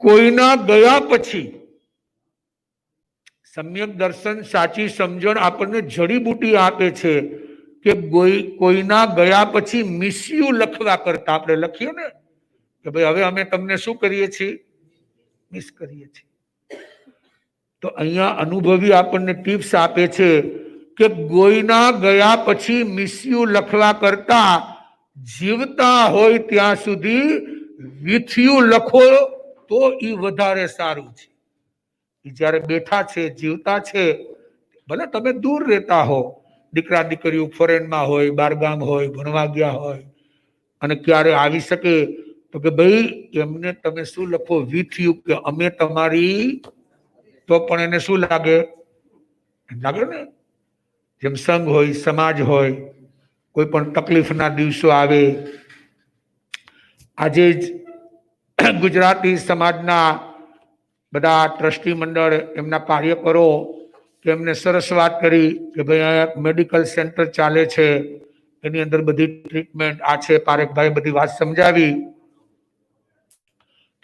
કોઈના ગયા પછી સમ્યક દર્શન સાચી સમજણ આપણને જડીબુટી આપે છે કે કોઈના ગયા પછી મિસયુ લખવા કરતા આપણે લખીએ ને કે ભાઈ હવે અમે તમને શું કરીએ છીએ, મિસ કરીએ છીએ. તો અહીંયા અનુભવી આપણને ટિપ્સ આપે છે કે કોઈના ગયા પછી મિસયુ લખવા કરતા જીવતા હોય ત્યાં સુધી વિથયુ લખો તો એ વધારે સારું છે. જયારે બેઠા છે, જીવતા છે, ભલે તમે દૂર રહેતા હો, દીકરા દીકરીઓ ફોરેનમાં હોય, બારગામ હોય, ભણવા ગયા હોય, અને ક્યારે આવી શકે તો કે ભાઈ એમને તમે શું લખો, વિથયુ, કે અમે તમારી, તો પણ એને શું લાગે, લાગે ને. જેમ સંઘ હોય, સમાજ હોય, કોઈ પણ તકલીફના દિવસો આવે. આજે જ ગુજરાતી સમાજના બધા ટ્રસ્ટી મંડળ, એમના કાર્યકરો, એમને સરસ વાત કરી કે ભાઈ અહીંયા મેડિકલ સેન્ટર ચાલે છે, એની અંદર બધી ટ્રીટમેન્ટ આ છે. પારેખભાઈ બધી વાત સમજાવી.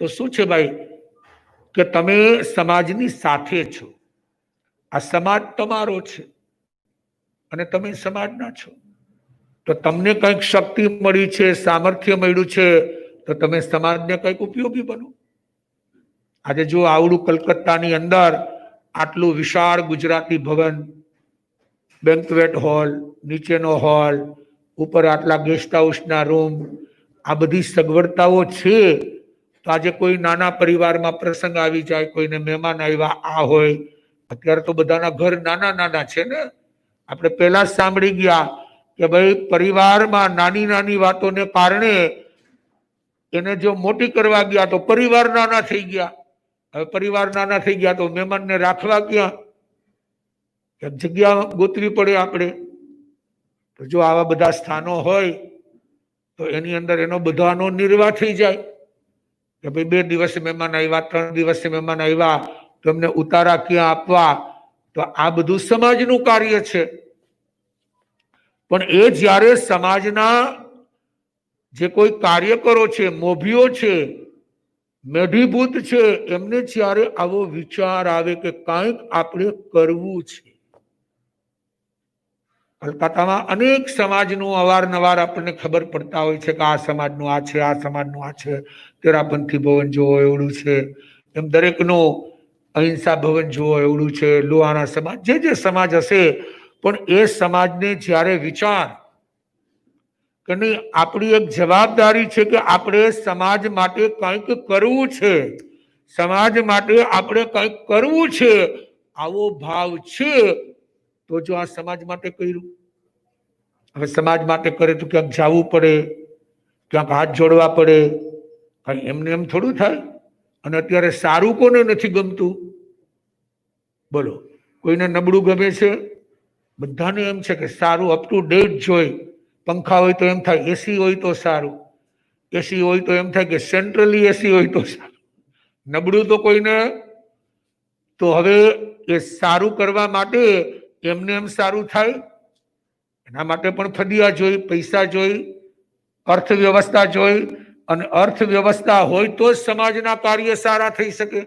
તો શું છે ભાઈ કે તમે સમાજની સાથે છો, આ સમાજ તમારો છે અને તમે સમાજના છો. તો તમને કંઈક શક્તિ મળી છે, સામર્થ્ય મળ્યું છે, તો તમે સમાજને કંઈક ઉપયોગી બનો. આજે જો આવડું કલકત્તાની અંદર આટલું વિશાળ ગુજરાતી ભવન, બેન્ક્વેટ હોલ, નીચેનો હોલ, ઉપર આટલા ગેસ્ટ હાઉસના રૂમ, આ બધી સગવડતાઓ છે. તો આજે કોઈ નાના પરિવારમાં પ્રસંગ આવી જાય, કોઈને મહેમાન આવ્યા, આ હોય, અત્યારે તો બધાના ઘર નાના નાના છે ને. આપણે પહેલા જ સાંભળી ગયા કે ભાઈ પરિવારમાં નાની નાની વાતોને કારણે એને જો મોટી કરવા ગયા તો પરિવાર નાના થઈ ગયા. હવે પરિવાર નાના થઈ ગયા તો મહેમાનને રાખવા ક્યાં, એક જગ્યા ગોતવી પડે આપણે. તો જો આવા બધા સ્થાનો હોય તો એની અંદર એનો બધાનો નિર્વાહ થઈ જાય કે ભાઈ 2 દિવસે મહેમાન આવ્યા, 3 દિવસે મહેમાન આવ્યા, તો એમને ઉતારા ક્યાં આપવા. તો આ બધું સમાજનું કાર્ય છે. પણ એ જ્યારે સમાજના જે કોઈ કાર્યકરો છે, મોભીઓ છે, મેઢીભૂત છે, એમને જ્યારે આવો વિચાર આવે કે કંઈક આપણે કરવું છે. કલકત્તામાં અનેક સમાજનું અવારનવાર આપણને ખબર પડતા હોય છે કે આ સમાજનું આ છે, આ સમાજનું આ છે. તેરાપંથી ભવન જોવો એવડું છે, એમ દરેકનું અહિંસા ભવન જોવો એવડું છે, લોહાણા સમાજ, જે જે સમાજ હશે. પણ એ સમાજને જ્યારે વિચાર કે નહીં, આપણી એક જવાબદારી છે કે આપણે સમાજ માટે કંઈક કરવું છે, સમાજ માટે આપણે કંઈક કરવું છે, આવો ભાવ છે. તો જો આ સમાજ માટે કર્યું, હવે સમાજ માટે કરે તો ક્યાંક જવું પડે, ક્યાંક હાથ જોડવા પડે. કઈ એમને એમ થોડું થાય. અને અત્યારે સારું કોને નથી ગમતું, બોલો? કોઈને નબળું ગમે છે? બધાને એમ છે કે સારું, અપ ટુ ડેટ જોઈ. પંખા હોય તો એમ થાય એસી હોય તો સારું, એસી હોય તો એમ થાય કે સેન્ટ્રલી એસી હોય તો સારું. નબળું તો કોઈને. તો હવે એ સારું કરવા માટે એમને એમ સારું થાય? એના માટે પણ ફદિયા જોઈ, પૈસા જોઈ, અર્થવ્યવસ્થા જોઈ. અને અર્થવ્યવસ્થા હોય તો જ સમાજના કાર્ય સારા થઈ શકે.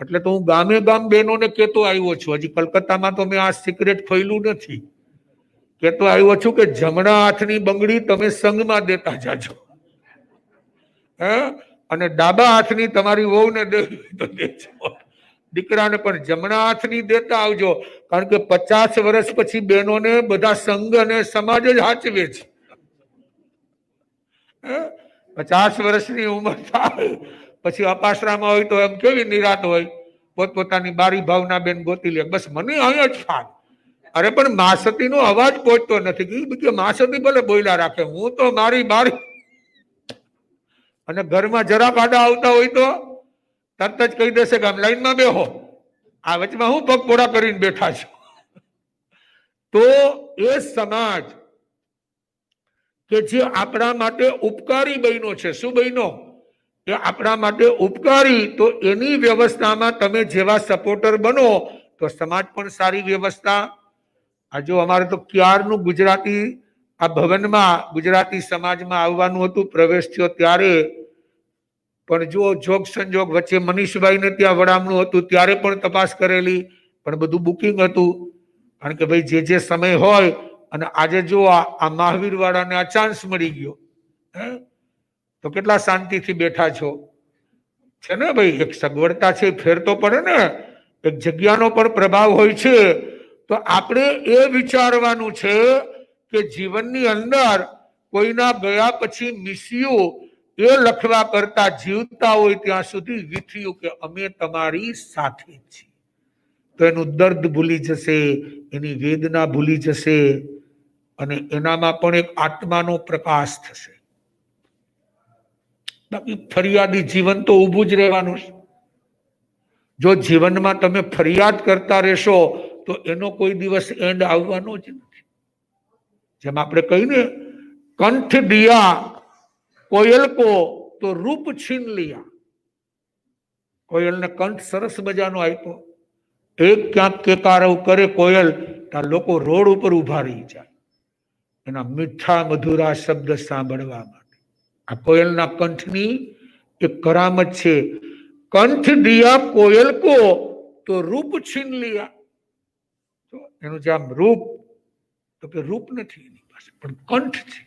એટલે તો હું ગામે ગામ બહેનોને કહેતો આવ્યો છું. હજી કલકત્તામાં તો મેં આ સિક્રેટ ખોલ્યું નથી. કહેતો આવ્યો છું કે જમણા હાથની બંગડી તમે સંઘમાં દેતા જાજો, અને ડાબા હાથની તમારી વહુને દેવી તો દેજો. દીકરાને પણ જમણા હાથની દેતા આવજો, કારણ કે 50 વર્ષ પછી બહેનોને બધા સંઘ અને સમાજ જ હાચવે છે. 50 વર્ષની ઉંમર થાય પછી અપાસરામાં હોય તો એમ કેવી નિરાત હોય, પોતપોતાની બારી ભાવના બેન ગોતી લે, બસ મને અહીંયા જ ફાન. અરે પણ માસતીનો અવાજ પહોંચતો નથી કે માસતી ભલે બોયલા રાખે, હું તો મારી બારી. અને ઘરમાં જરા કાડા આવતા હોય તો તરત જ કહી દેશે કે આમ લાઈનમાં બેહો, આ વચમાં હું પગ પોળા કરીને બેઠા છું. તો એ સમાજ કે જે આપણા માટે ઉપકારી બન્યો છે, શું બન્યો? એ આપણા માટે ઉપકારી. તો એની વ્યવસ્થામાં તમે જેવા સપોર્ટર બનો તો સમાજ પણ સારી વ્યવસ્થા. આ જો અમારે તો ક્યારનું ગુજરાતી આ ભવનમાં ગુજરાતી સમાજમાં આવવાનું હતું, પ્રવેશ થયો ત્યારે પણ જો જોગ સંજોગ વચ્ચે મનીષભાઈને ત્યાં વડામણું હતું ત્યારે પણ તપાસ કરેલી, પણ બધું બુકિંગ હતું. કારણ કે ભાઈ જે સમય હોય, અને આજે જો આ મહાવીર વાળાને આ ચાન્સ મળી ગયો, તો કેટલા શાંતિથી બેઠા છો. છે ને ભાઈ, એક સગવડતા છે, ફેર તો પડે ને, એક જગ્યાનો પણ પ્રભાવ હોય છે. તો આપણે એ વિચારવાનું છે કે જીવનની અંદર કોઈના ગયા પછી મિસ્યું એ લખવા કરતા જીવતા હોય ત્યાં સુધી વિથયું કે અમે તમારી સાથે છીએ. તો એનું દર્દ ભૂલી જશે, એની વેદના ભૂલી જશે, અને એનામાં પણ એક આત્માનો પ્રકાશ થશે. બાકી ફરિયાદી જીવન તો ઊભું જ રહેવાનું છે. જો જીવનમાં તમે ફરિયાદ કરતા રહેશો તો એનો કોઈ દિવસ એન્ડ આવવાનો જ નથી. જેમ આપણે કહીને, કંઠ દિયા કોયલ કો તો રૂપ છીન લિયા. કોયલને કંઠ સરસ મજાનો આપ્યો, એક ક્યાંક કેકારવ કરે કોયલ, ત્યાં લોકો રોડ ઉપર ઉભા રહી જાય એના મીઠા મધુરા શબ્દ સાંભળવા માટે. આ કોયલના કંઠની એક કરામત છે. કંઠ દિયા કોયલ કો તો રૂપ છીન લિયા. એનું જે આમ રૂપ, તો કે રૂપ નથી એની પાસે, પણ કંઠ છે.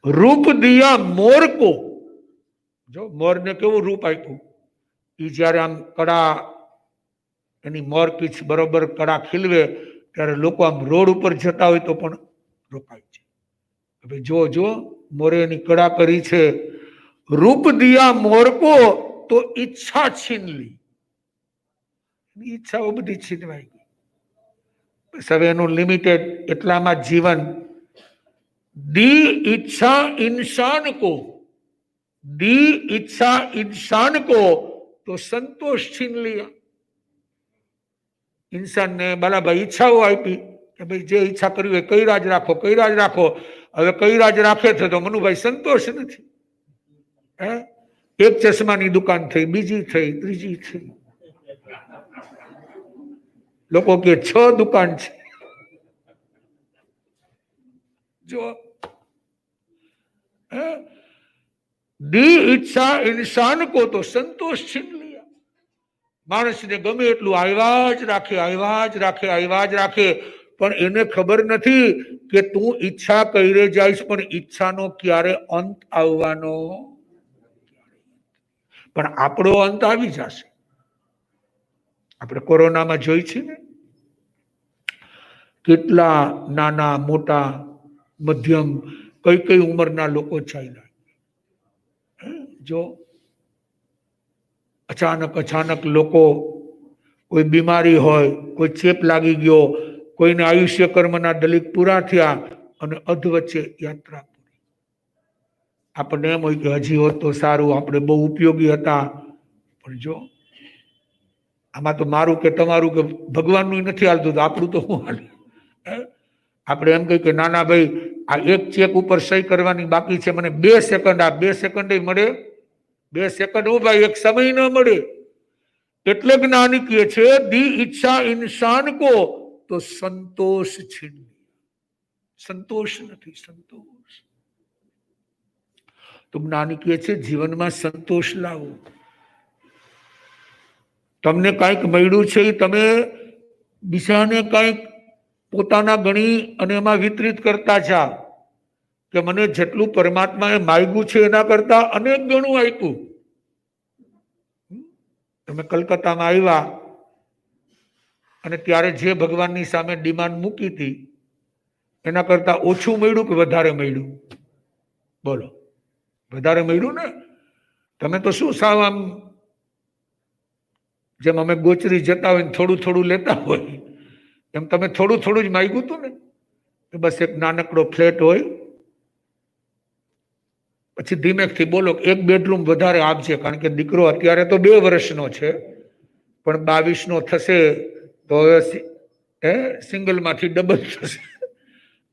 રૂપ દિયા મોર કો. જો મોરને કેવું રૂપ આપ્યું, એ જયારે આમ કડા, એની મોર પીછ બરોબર કડા ખીલવે ત્યારે લોકો આમ રોડ ઉપર જતા હોય તો પણ રોકાય છે. હવે જો મોરે એની કડા કરી છે. રૂપ દિયા મોર કો તો ઈચ્છા છીન લી. ઈચ્છાઓ બધી છીનવાઈ ગઈ. બસ હવે એનું લિમિટેડ એટલામાં જીવન. दी इच्छा इंसान को, दी इच्छा इंसान को तो संतोष छीन लिया. इंसान ने बराबर ઈચ્છાઓ આપી કે ભાઈ જે ઈચ્છા કરવી હોય કઈરા જ રાખો, કઈરા જ રાખો. હવે કઈરા જ રાખે છે તો મનુભાઈ સંતોષ નથી. એક ચશ્માની દુકાન થઈ, બીજી થઈ, ત્રીજી થઈ. લોકો કે 6 દુકાન છે. જો दी इच्छा इंसान को तो संतोष छीन लिया. માણસને ગમે એટલું આવ્યા જ રાખે, આવ્યા જ રાખે, આવ્યા જ રાખે, પણ એને ખબર નથી કે તું ઈચ્છા કરે જઈશ, પણ ઈચ્છાનો ક્યારે અંત આવવાનો. પણ આપણો અંત આવી જશે. આપણે કોરોનામાં જોઈ છે ને, કેટલા નાના મોટા મધ્યમ કઈ ઉંમરના લોકો ચાલ્યા. જો અચાનક લોકો, કોઈ બીમારી હોય, કોઈ ચેપ લાગી ગયો, કોઈને આયુષ્ય કર્મના દલિત પૂરા થયા અને અધવચ્ચે યાત્રા પૂરી. આપણને એમ હોય કે હજી હોત તો સારું, આપણે બહુ ઉપયોગી હતા. પણ જો આમાં તો મારું કે તમારું કે ભગવાનનું નથી હાલતું, તો આપણું તો શું હાલે. આપણે એમ કહ્યું કે નાના ભાઈ, આ એક ચેક ઉપર સહી કરવાની બાકી છે, મને 2 સેકન્ડ, આ 2 સેકન્ડ મળે? 2 સેકન્ડ હું ભાઈ, એક સમય ન મળે. એટલે જ્ઞાની કહે છે, દી ઈચ્છા ઇન્સાન કો તો સંતોષ છીન. સંતોષ નથી, સંતોષ. તો જ્ઞાની કહે છે જીવનમાં સંતોષ લાવો. તમને કંઈક મળ્યું છે, તમે બીજાને કંઈક પોતાના ગણી અને એમાં વિતરિત કરતા જાઓ કે મને જેટલું પરમાત્માએ માગ્યું છે એના કરતા અનેક ગણું આપ્યું. તમે કલકત્તામાં આવ્યા અને ત્યારે જે ભગવાનની સામે ડિમાન્ડ મૂકી હતી એના કરતા ઓછું મળ્યું કે વધારે મળ્યું? બોલો, વધારે મળ્યું ને. તમે તો શું સાવ આમ જેમ અમે ગોચરી જતા હોય થોડું થોડું લેતા હોય, એમ તમે થોડું થોડું જ માંગ્યું હતું ને. બસ એક નાનકડો ફ્લેટ હોય, પછી ધીમેકથી બોલો 1 બેડરૂમ વધારે આપજે, કારણ કે દીકરો અત્યારે તો 2 વર્ષનો છે, પણ 22નો થશે તો હવે સિંગલમાંથી ડબલ થશે.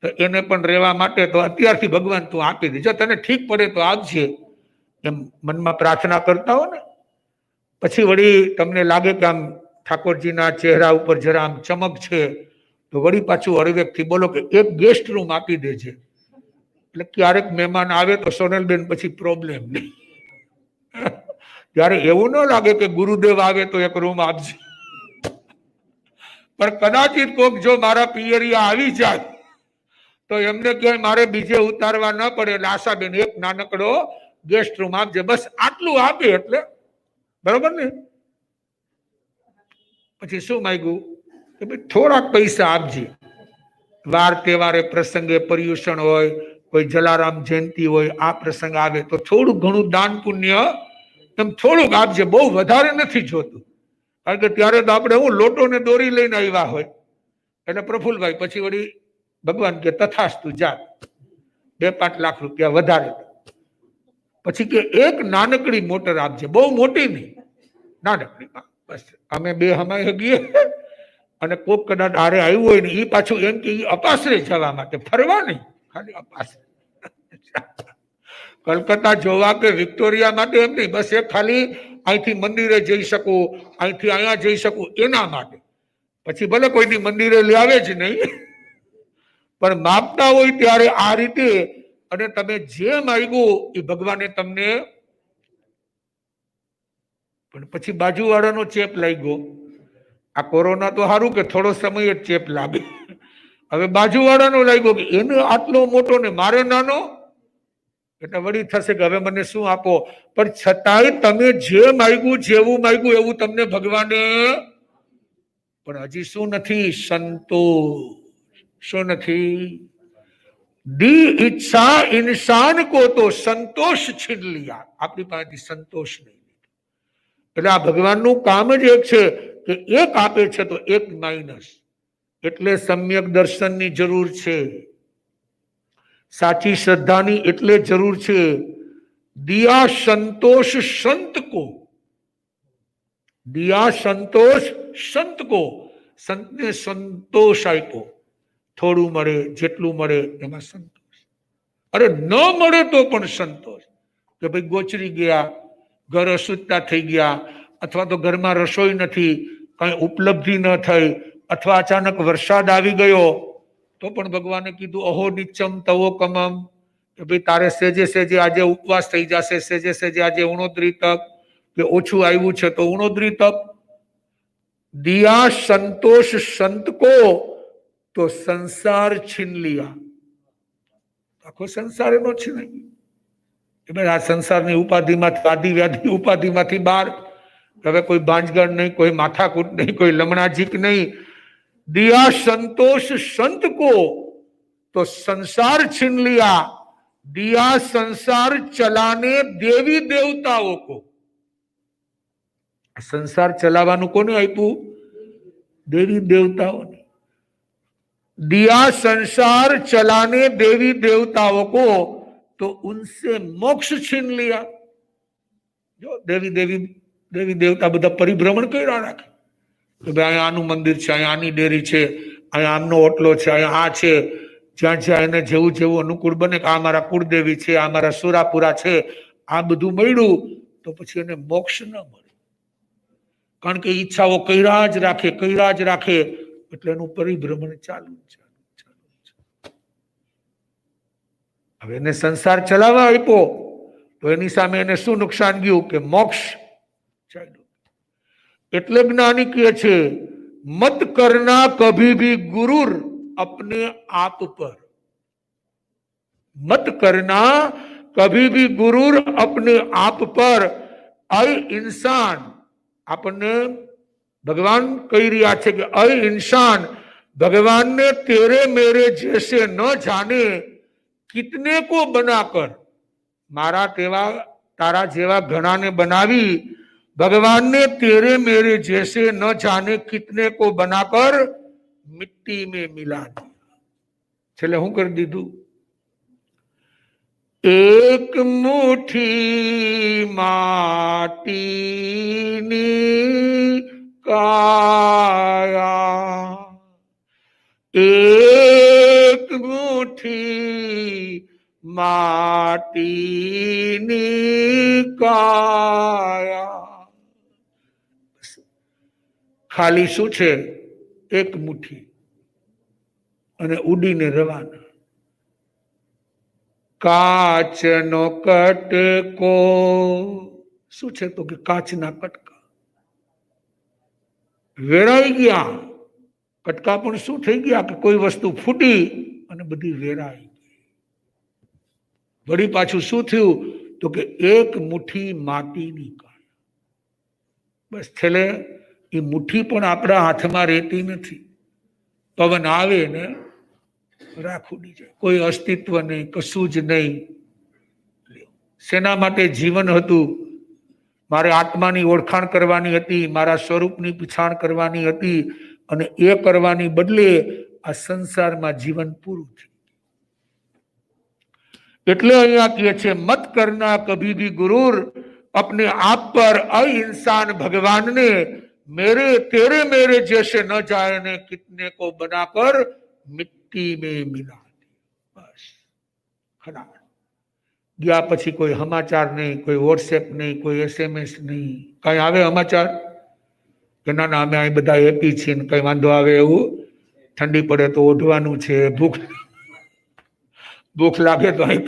તો એને પણ રહેવા માટે તો અત્યારથી ભગવાન તું આપી દે, જો તને ઠીક પડે તો આપજે, એમ મનમાં પ્રાર્થના કરતા હો ને. પછી વળી તમને લાગે કે આમ ઠાકોરજીના ચહેરા ઉપર જરા આમ ચમક છે, તો વળી પાછું હળવેકથી બોલો કે 1 ગેસ્ટ રૂમ આપી દેજે. એટલે ક્યારેક મહેમાન આવે તો સોનલબેન પછી પ્રોબ્લેમ નહીં. ત્યારે એવું ન લાગે કે ગુરુદેવ આવે તો એક રૂમ આપજો, પણ કદાચિત કોક જો મારા પિયરિયા આવી જાય તો એમને કહે મારે બીજે ઉતારવા ન પડે એટલે આશાબેન એક નાનકડો ગેસ્ટ રૂમ આપજે, બસ આટલું આપે એટલે બરોબર ને. પછી શું માંગ્યું કે ભાઈ થોડાક પૈસા આપજે, વાર તહેવારે પ્રસંગે પર્યુષણ હોય, કોઈ જલારામ જયંતિ હોય, આ પ્રસંગ આવે તો થોડું ઘણું દાન પુણ્ય એમ થોડુંક આપજે, બહુ વધારે નથી જોતું. કારણ કે ત્યારે તો આપણે હું લોટો ને દોરી લઈને આવ્યા હોય એટલે પ્રફુલભાઈ પછી વળી ભગવાન કે તથાસ્તુ જા 2-5 લાખ રૂપિયા વધારે, પછી કે એક નાનકડી મોટર આપજે, બહુ મોટી નહીં, નાનકડી, બસ અમે બે હમાય ગઈએ અને કોક કદાચ આરે આવ્યું હોય ને એ પાછું એમ કે અપાસરે જવા માટે, ફરવા નહીં, ખાલી અપાસરે કલકત્તા જોવા કે વિક્ટોરિયા માટે એમ નહીં, બસ એ ખાલી અહીંથી મંદિરે જઈ શકું, અહીંથી અહીંયા જઈ શકું એના માટે. પછી ભલે કોઈની મંદિરે લઈ આવે જ નહીં, પણ માપતા હોય ત્યારે આ રીતે, અને તમે જે માંગ્યું એ ભગવાને તમને. પણ પછી બાજુવાળાનો ચેપ લાગ્યો, આ કોરોના તો સારું કે થોડો સમય જ ચેપ લાગે, હવે બાજુવાળાનો લાગ્યો કે એને આટલો મોટો ને મારે નાનો, એટલે વળી થશે કે હવે મને શું આપો. પણ છતાંય તમે જે માંગ્યું, જેવું માંગ્યું એવું તમને ભગવાને, પણ હજી શું નથી? સંતોષ. શું નથી? दी इच्छा इंसान को तो संतोष छीन लिया, આપણી પાસેથી સંતોષ નહીં. એટલે આ ભગવાનનું કામ જ એક છે કે એક આપે છે તો એક માઇનસ, એટલે સમ્યક દર્શનની જરૂર છે, સાચી શ્રદ્ધાની એટલે જરૂર છે. દિયા સંતોષ સંત કો, દિયા સંતોષ સંત કો, સંતને સંતોષ આપ્યો, થોડું મળે જેટલું મળે એમાં સંતોષ, અરે ન મળે તો પણ સંતોષ. કે ભાઈ ગોચરી ગયા, ઘર અશુદ્ધતા થઈ ગયા, અથવા તો ઘરમાં રસોઈ નથી, કઈ ઉપલબ્ધિ ન થઈ, અથવા અચાનક વરસાદ આવી ગયો, તો પણ ભગવાને કીધું અહો નિચમ તવો કમમ, કે ભાઈ તારે સેજે સેજે આજે ઉપવાસ થઈ જશે, સેજે સેજે આજે ઉણોદરી તપ, કે ઓછું આવ્યું છે તો ઉણોદરી તપ. દિયા સંતોષ સંત કો તો સંસાર છીન લિયા, આખો સંસાર એનો છીન. આ સંસારની ઉપાધિમાંથી, આદિ વ્યાધિ ઉપાધિમાંથી બહાર, હવે કોઈ બાંજગણ નહીં, કોઈ માથાકૂટ નહીં, કોઈ લમણાજીક નહીં. દિયા સંતોષ સંત કો તો સંસાર છીન लिया, दिया संसार चलाने देवी देवताओं को. સંસાર ચલાવવાનું કોને આપ્યું? દેવી દેવતાઓને. दिया संसार चलाने देवी देवताओं को तो उनसे मोक्ष छीन लिया. जो देवी देवता બધા પરિભ્રમણ કર્યા રાખે કે ભાઈ અહીંયા આનું મંદિર છે, અહીંયા આની ડેરી છે, અહીંયા આમનો ઓટલો છે, અહીંયા આ છે, જ્યાં જ્યાં એને જેવું જેવું અનુકૂળ બને કે આ મારા કુળદેવી છે, આ મારા સુરાપુરા છે, આ બધું મળ્યું તો પછી એને મોક્ષ ન મળે, કારણ કે ઈચ્છાઓ કર્યા જ રાખે, એટલે એનું પરિભ્રમણ ચાલુ. હવે એને સંસાર ચલાવવા આપ્યો તો એની સામે એને શું નુકસાન ગયું? કે મોક્ષ ચાલ્યું. એટલે જ્ઞાની કહે છે મત કરના કભી ભી ગુરુર अपने आप पर, मत करना कभी भी गुरूर अपने आप पर. अय इंसान, આપણને ભગવાન કહી રહ્યા છે કે અય इंसान, भगवान ने तेरे मेरे जैसे न जाने कितने को बनाकर, मारा तेवा तारा जेवा घना ने बनावी, भगवान ने तेरे मेरे जैसे न जाने कितने को बनाकर मिट्टी में मिला दिया. छेले हूं कर दीधु? एक मुट्ठी माटीनी काया, एक मुट्ठी माटीनी काया. ખાલી શું છે? એક મુઠ્ઠી, અને ઉડીને રવાના. કાચનો કટકો શું છે તો કે કાચના કટકા વેરાઈ ગયા. કટકા પણ શું થઈ ગયા કે કોઈ વસ્તુ ફૂટી અને બધી વેરાઈ. વળી પાછું શું થયું તો કે એક મુઠ્ઠી માટીની કાળ. બસ છેલ્લે એ મુઠ્ઠી પણ આપણા હાથમાં રહેતી નથી. પવન આવે ને રાખ ઉડી જાય. કોઈ અસ્તિત્વ નહીં, કશું જ નહીં. શેના માટે જીવન હતું? મારે આત્માની ઓળખાણ કરવાની હતી, મારા સ્વરૂપની પછાણ કરવાની હતી, અને એ કરવાની બદલે આ સંસારમાં જીવન પૂરું થયું. એટલે અહીંયા કહે છે મત કરના કભી ભી ગુરુર अपने आप पर अहिंसान भगवान ने मेरे तेरे मेरे जैसे न जाए ने कितने को बनाकर मिट्टी में मिला दिया. बस खरा ગયા પછી કોઈ સમાચાર નહીં, કોઈ વોટ્સએપ નહીં, કોઈ SMS નહીં. કઈ આવે સમાચાર કે ના ના અમે અહીં બધા હેપી છીએ ને કઈ વાંધો આવે એવું? ઠંડી પડે તો ઓઢવાનું છે, ભૂખ લાગે તો અહીં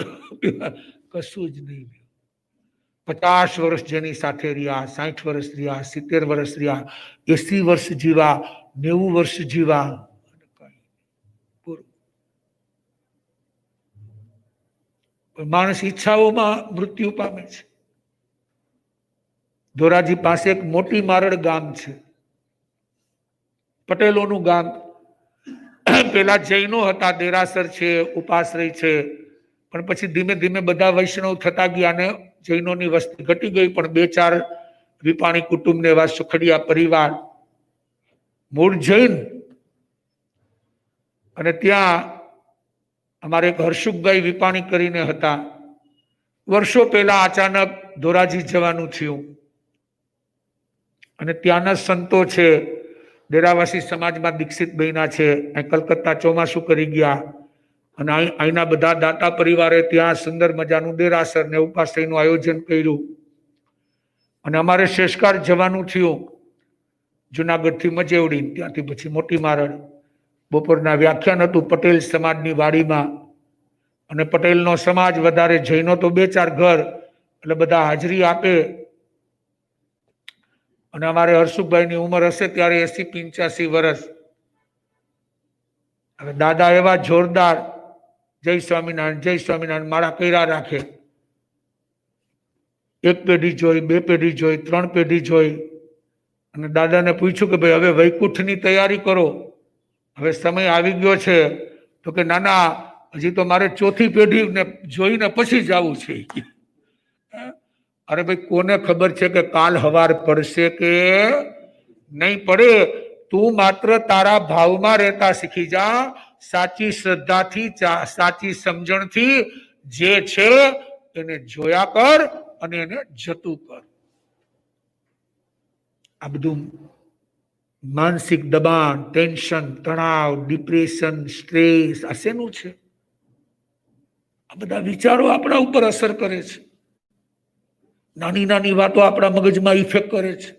કશું જ નહીં. 50 વર્ષ જેની સાથે રહ્યા, 60 વર્ષ રહ્યા, 70 વર્ષ રહ્યા, 80 વર્ષ જીવા, 90 વર્ષ જીવા, માણસ ઈચ્છાઓમાં મૃત્યુ પામે છે. ધોરાજી પાસે એક મોટી મારડ ગામ છે, પટેલોનું ગામ. પેલા જૈનો હતા, દેરાસર છે, ઉપાશ્રય છે, પણ પછી ધીમે ધીમે બધા વૈષ્ણવ થતા ગયા ને જૈનોની વસ્તી ઘટી ગઈ. પણ 2-4 વિપાણી કુટુંબ ને એવા સુખડિયા પરિવાર, મૂળ જૈન. અને ત્યાં અમારે એક હર્ષુભાઈ વિપાણી કરીને હતા. વર્ષો પહેલા અચાનક ધોરાજી જવાનું થયું અને ત્યાંના સંતો છે, ડેરાવાસી સમાજમાં દીક્ષિત બન્યા છે, અહીં કલકત્તા ચોમાસું કરી ગયા. અને અહીંના બધા દાતા પરિવારે ત્યાં સુંદર મજાનું દેરાસર ને ઉપાશ્રયનું આયોજન કર્યું. અને અમારે શેષકાર જવાનું થયું જુનાગઢથી મજેવડી, ત્યાંથી પછી મોટી મારડ. બપોરના વ્યાખ્યાન હતું પટેલ સમાજની વાડીમાં. અને પટેલનો સમાજ વધારે, જૈનો તો 2-4 ઘર, એટલે બધા હાજરી આપે. અને અમારે હર્ષુભાઈની ઉંમર હશે ત્યારે 80-85 વર્ષ. હવે દાદા એવા જોરદાર જય સ્વામિનારાયણ જય સ્વામિનારાયણ માળા કર્યા રાખે. 1 પેઢી જોઈ, 2 પેઢી જોઈ, 3 પેઢી જોઈ. અને દાદાને પૂછ્યું કે ભાઈ હવે વૈકુંઠની તૈયારી કરો, હવે સમય આવી ગયો છે. તો કે ના ના, હજી તો મારે 4થી પેઢીને જોઈને પછી જવું છે. અરે ભાઈ, કોને ખબર છે કે કાલ હવાર પડશે કે નહીં પડે? તું માત્ર તારા ભાવમાં રહેતા શીખી જા. સાચી શ્રદ્ધાથી, સાચી સમજણથી જે છે એને જોયા કર અને એને જતું કર. આ બધું માનસિક દબાણ, ટેન્શન, તણાવ, ડિપ્રેશન, સ્ટ્રેસ આ શેનું છે? આ બધા વિચારો આપણા ઉપર અસર કરે છે. નાની નાની વાતો આપણા મગજમાં ઇફેક્ટ કરે છે.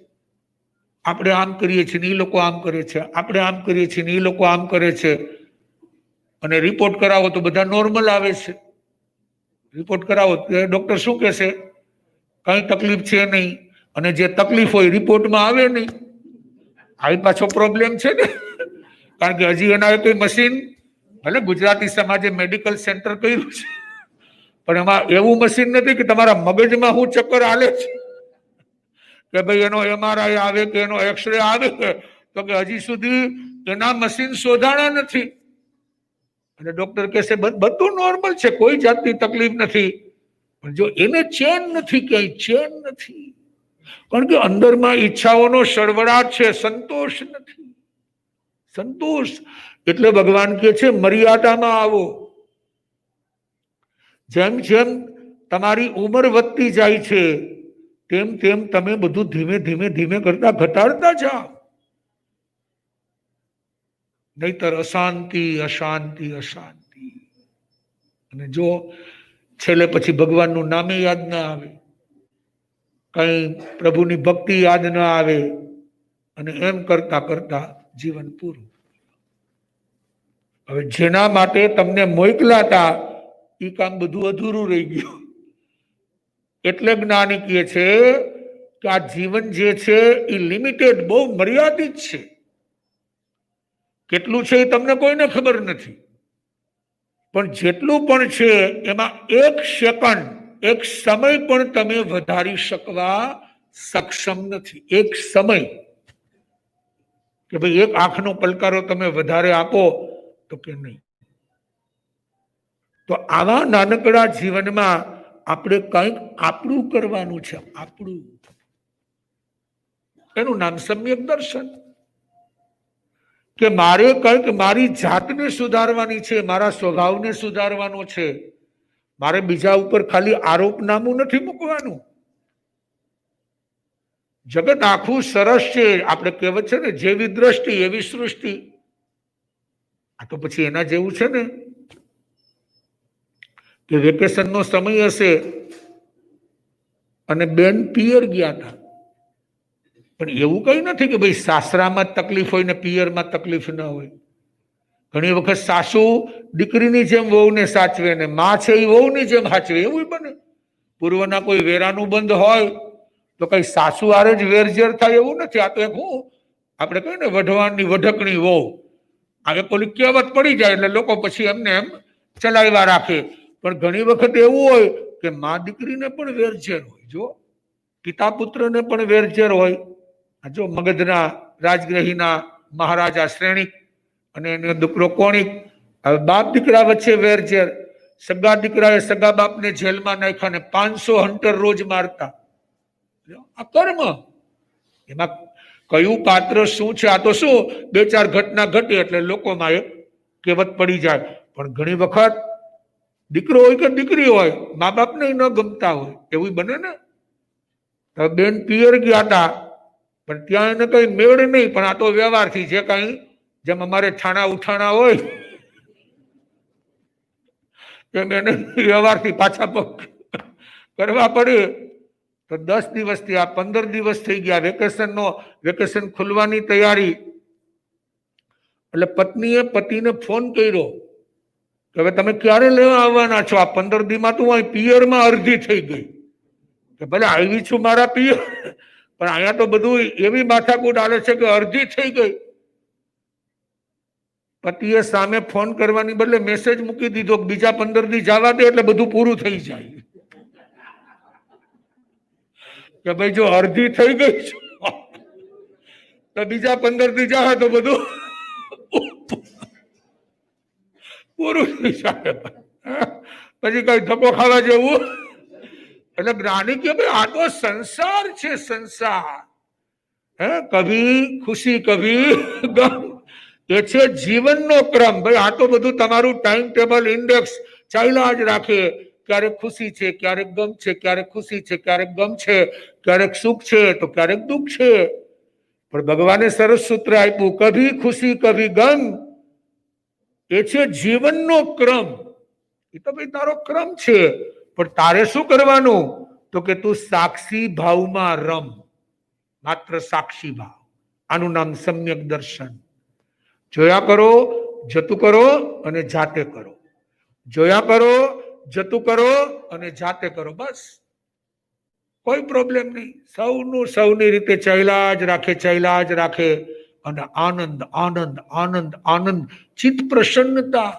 આપણે આમ કરીએ છીએ ને એ લોકો આમ કરે છે, આપણે આમ કરીએ છીએ ને એ લોકો આમ કરે છે. અને રિપોર્ટ કરાવો તો બધા નોર્મલ આવે છે. રિપોર્ટ કરાવો ડોક્ટર શું કહેશે? કઈ તકલીફ છે નહીં. અને જે તકલીફ હોય રિપોર્ટમાં આવે નહીં. આવી પાછો પ્રોબ્લેમ છે ને, કારણ કે હજી એના કોઈ મશીન, ભલે ગુજરાતી સમાજે મેડિકલ સેન્ટર કર્યું છે, પણ એમાં એવું મશીન નથી કે તમારા મગજમાં શું ચક્કર હાલે છે, કે ભાઈ એનો MRI આવે કે એનો એક્સરે આવે, તો કે હજી સુધી એના મશીન શોધાણા નથી. અને ડોક્ટર કહેશે બધું નોર્મલ છે, કોઈ જાતની તકલીફ નથી. પણ જો એને ચેન નથી, ક્યાંય ચેન નથી, કારણ કે અંદરમાં ઈચ્છાઓનો સળવળાટ છે, સંતોષ નથી. સંતોષ એટલે ભગવાન કહે છે મર્યાદામાં આવો. જેમ જેમ તમારી ઉંમર વધતી જાય છે તેમ તેમ તમે બધું ધીમે ધીમે ધીમે કરતા ઘટાડતા જાઓ. નહીતર અશાંતિ અશાંતિ અશાંતિ. અને જો છેલ્લે પછી ભગવાનનું નામે યાદ ના આવે, કઈ પ્રભુની ભક્તિ યાદ ના આવે, અને એમ કરતા કરતા જીવન પૂરું. હવે જેના માટે તમને મોકલાતા એ કામ બધું અધૂરું રહી ગયું. એટલે જ્ઞાની કહે છે કે આ જીવન જે છે એ લિમિટેડ, બહુ મર્યાદિત છે. કેટલું છે એ તમને કોઈને ખબર નથી, પણ જેટલું પણ છે એમાં એક સેકન્ડ, એક સમય પણ તમે વધારી શકવા સક્ષમ નથી. એક સમય કે ભાઈ એક આંખનો પલકારો તમે વધારે આપો તો કે નહીં. તો આવા નાનકડા જીવનમાં આપણે કંઈક આપણું કરવાનું છે. આપણું, એનું નામ સમ્યક દર્શન. કે મારે કંઈક મારી જાતને સુધારવાની છે, મારા સ્વભાવને સુધારવાનો છે. મારે બીજા ઉપર ખાલી આરોપનામું નથી મૂકવાનું. જગત આખું સરસ છે. આપણે કહેવત છે ને, જેવી દ્રષ્ટિ એવી સૃષ્ટિ. આ તો પછી એના જેવું છે ને કે વેકેશનનો સમય હશે અને બેન પિયર ગયા હતા, પણ એવું કઈ નથી કે ભાઈ સાસરામાં તકલીફ હોય ને પિયરમાં તકલીફ ના હોય. ઘણી વખત સાસુ દીકરીની જેમ વહુને સાચવે ને માં છે એ વહુની જેમ સાચવે, એવું બને. પૂર્વના કોઈ વેરાનું બંધ હોય તો કઈ સાસુ આરે જ વેરઝેર થાય એવું નથી. આ તો એક હું આપણે કહીએ ને વઢવાણની વઢકણી વહુ, હવે પેલી કહેવત પડી જાય એટલે લોકો પછી એમને એમ ચલાવ્યા રાખે. પણ ઘણી વખત એવું હોય કે મા દીકરીને પણ વેરઝેર હોય, જો પિતા પુત્રને પણ વેરઝેર હોય. જો મગધના રાજગ્રહીના મહારાજા શ્રેણિક અને એનો દીકરો કોણિક, હવે બાપ દીકરા વચ્ચે વેરઝેર. સગા દીકરાએ સગા બાપને જેલમાં નાખ્યા ને 500 હન્ટર રોજ મારતા. આ કર્મ. એમાં કયું પાત્ર શું છે આ તો શું 2-4 ઘટના ઘટે એટલે લોકોમાં એક કહેવત પડી જાય. પણ ઘણી વખત દીકરો હોય કે દીકરી હોય, મા બાપને ન ગમતા હોય, એવું બને ને. બેન પિયર ગયા હતા પણ ત્યાં એને કઈ મેળ નહીં, પણ આ તો વ્યવહારથી જે કઈ જેમ અમારે છાણા ઉઠાણા હોય એમ એને વ્યવહારથી પાછા કરવા પડે. તો 10 દિવસથી આ 15 દિવસ થઈ ગયા વેકેશન ખુલવાની તૈયારી. એટલે પત્નીએ પતિને ફોન કર્યો કે હવે તમે ક્યારે લેવા આવવાના છો? આ 15 દીમાં તું અહીં પિયરમાં અડધી થઈ ગઈ. કે ભલે આવી છું મારા પિયર, પણ અહીંયા તો બધું એવી માથાકૂટ હાલે છે કે અડધી થઈ ગઈ. પતિએ સામે ફોન કરવાની બદલે મેસેજ મૂકી દીધો કે બીજા 15 દી જવા દે એટલે બધું પૂરું થઈ જાય. કે ભાઈ જો અડધી થઈ ગઈ તો બીજા 15 દી જાવ તો બધું પૂરું થઈ જાય. પછી કઈ ધક્કો ખાવા જેવું. એટલે જ્ઞાની કે ભાઈ આ તો સંસાર છે, સંસાર. કભી ખુશી કભી ગમ, એ છે જીવનનો ક્રમ. ભાઈ આ તો બધું તમારું ટાઈમ ટેબલ ઇન્ડેક્સ ચાલ્યા જ રાખે. ક્યારેક ખુશી છે, ક્યારેક ગમ છે, ક્યારેક ખુશી છે, ક્યારેક ગમ છે, ક્યારેક સુખ છે તો ક્યારેક દુઃખ છે. પણ ભગવાને સરસ સૂત્ર આપ્યું, કભી ખુશી કભી ગમ, એ છે જીવનનો ક્રમ. એ તો ભાઈ તારો ક્રમ છે, પણ તારે શું કરવાનું? તો કે તું સાક્ષી ભાવમાં રમ. માત્ર સાક્ષી ભાવ. આનું નામ સમ્યક દર્શન. જોયા કરો, જતું કરો અને જાતે કરો. જોયા કરો, જતું કરો અને જાતે કરો. બસ કોઈ પ્રોબ્લેમ નહીં. સૌનું સૌની રીતે ચાલ્યા જ રાખે, ચાલ્યા જ રાખે. અને આનંદ આનંદ આનંદ આનંદ, ચિત્ત પ્રસન્નતા.